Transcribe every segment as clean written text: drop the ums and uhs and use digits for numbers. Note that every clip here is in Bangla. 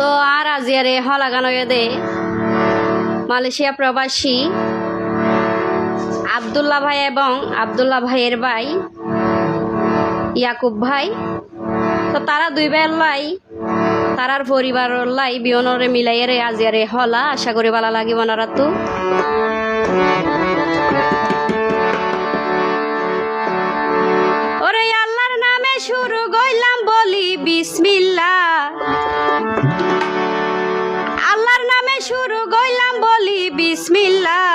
তো আর আজিয়ারে হলাগানো দে মালয়েশিয়া প্রবাসী আব্দুল্লাহ ভাই এবং আব্দুল্লাহ ভাইয়ের ভাই ইয়াকুব ভাই। তো তারা দুই ভাইয়ের লাই তারার পরিবারের লাই বিয়নরে মিলাইয়ে আজিয়ারে হলা আশা করি ভালো লাগিব না তো। ওরে আল্লাহর নামে শুরু গইলাম বলি বিসমিল্লাহ, আল্লাহর নামে শুরু গইলাম বলি বিসমিল্লাহ।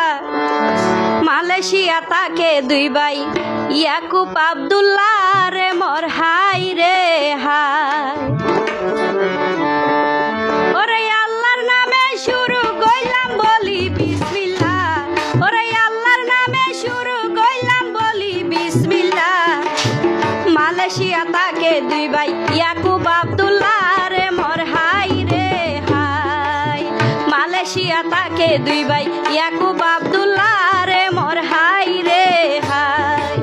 মালয়েশিয়া তাকে দুই ভাই ইয়াকুব আব্দুল্লাহ রে মোর হাই রে হাই। ওরে আল্লাহর নামে শুরু গইলাম বলি বিসমিল্লাহ, ওরে আল্লাহর নামে শুরু গইলাম বলি বিসমিল্লাহ। মালয়েশিয়া তাকে দুই ভাই ইয়াকুব আব্দুল্লাহ রে মোর হাই রে হাই। মালয়েশিয়া তাকে দুই ভাই ইয়াকুব আব্দুল্লাহ রে মোর হাই রে হাই।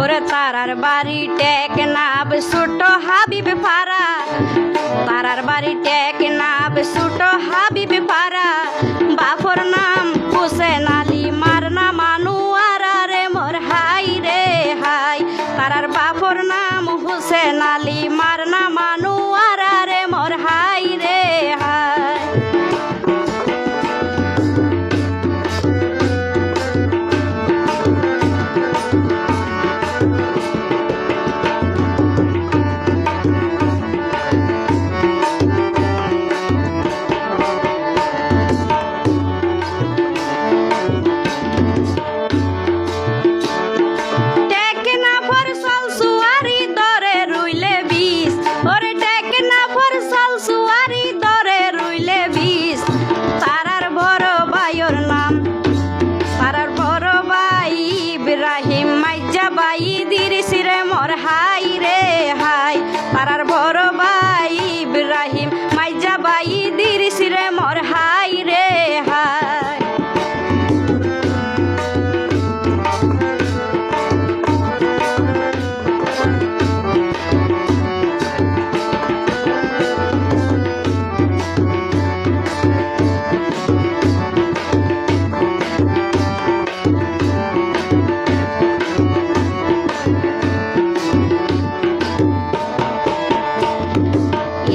ওরে তারার বাড়ি টেকনাফ ছোট হাবিব পাড়া, তারার বাড়ি টেকনাফ ছোট হাবিব পাড়া। বাপর নাম হুসেন আলী মার নাম আনোয়ারা রে মোর হাই রে হাই। তারার বাপর নাম হুসেন আলী মার নাম আনোয়ারা রে মোর হাই রে হাই। ইব্রাহিম মাইজা বাই দিরিস রে মোর হাই রে হাই। তারার বড় ভাই ইব্রাহিম মাইজা বাই দিরিস রে মোর হাই রে হাই।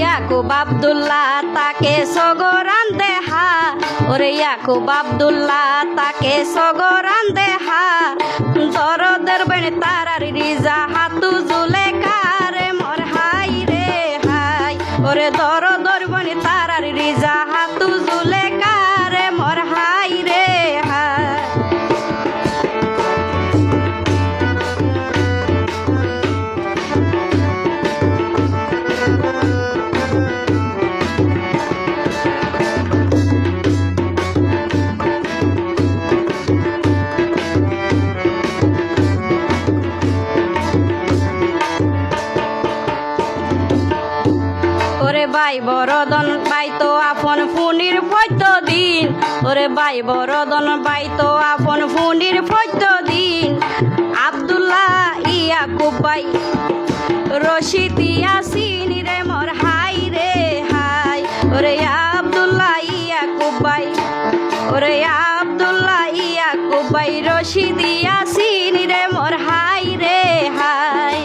ইয়াকুব আব্দুল্লাহ তাকে সগরান দেহা, ওরে ইয়াকুব আব্দুল্লাহ তাকে সগরান দেহা। দরদের বেন তারার রিজা হাতু জুলেখা রে মোর হাই রে হাই। ওরে দরদর বেন তারার রিজা হাতু জুলেখা রে মোর হাই রে হাই। ভাই বরদন ভাই তো আপন ফুনির পদ্য দিন, ওরে ভাই বরদন ভাই তো আপন ফুনির পদ্য দিন। আব্দুল্লাহ ইয়াকুব ভাই রশিদ ইয়াসিন রে মোর হাই রে হাই। ওরে আব্দুল্লাহ ইয়াকুব ভাই, ওরে আব্দুল্লাহ ইয়াকুব ভাই রশিদ ইয়াসিন রে মোর হাই রে হাই।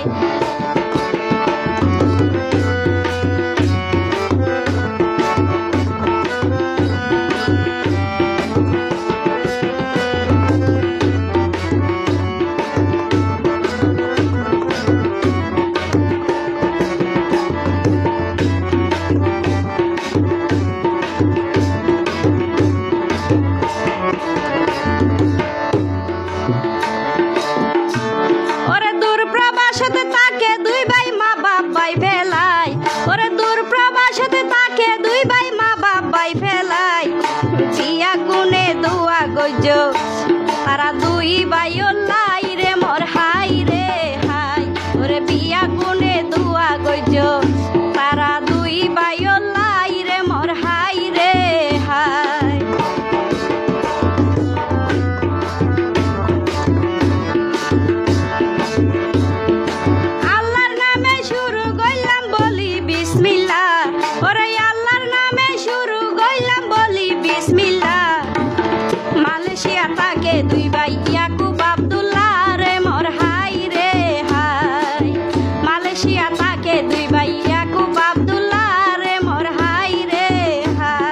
তারা দুই ভাইও লাই রে মোর হাই রে হাই। ওরে বিয়া কোনে দুয়া গইজ দুই ভাই ইয়াকুব আব্দুল্লাহ রে মোর হাই রে হাই।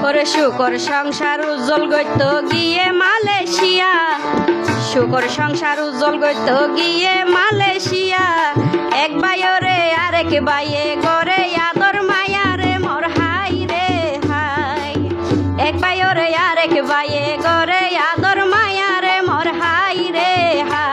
ওরে শুকর সংসার উজ্জ্বল গইত গিয়ে মালয়েশিয়া, শুকর সংসার উজ্জ্বল গইত গিয়ে মালয়েশিয়া। এক বাইরে আরেক বাইয়ে গড়ে আদর মায়া রে মোর হাই রে হাই। এক বাইরে আরেক বাইয়ে গড়ে আদর মায়া রে মোর হাই রে হাই।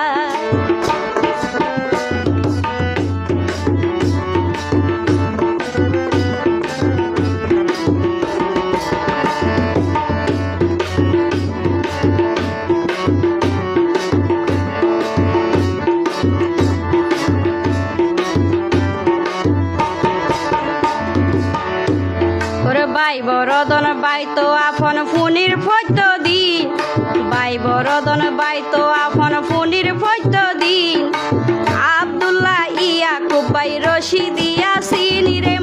বাই বরদন বাই তো আপন ফুনির ফৈত দিন, বাই বরদন বাই তো আপন ফুনির ফৈত দিন। আব্দুল্লাহ ইয়াকুব বাই রশিদ ইয়াসিন রে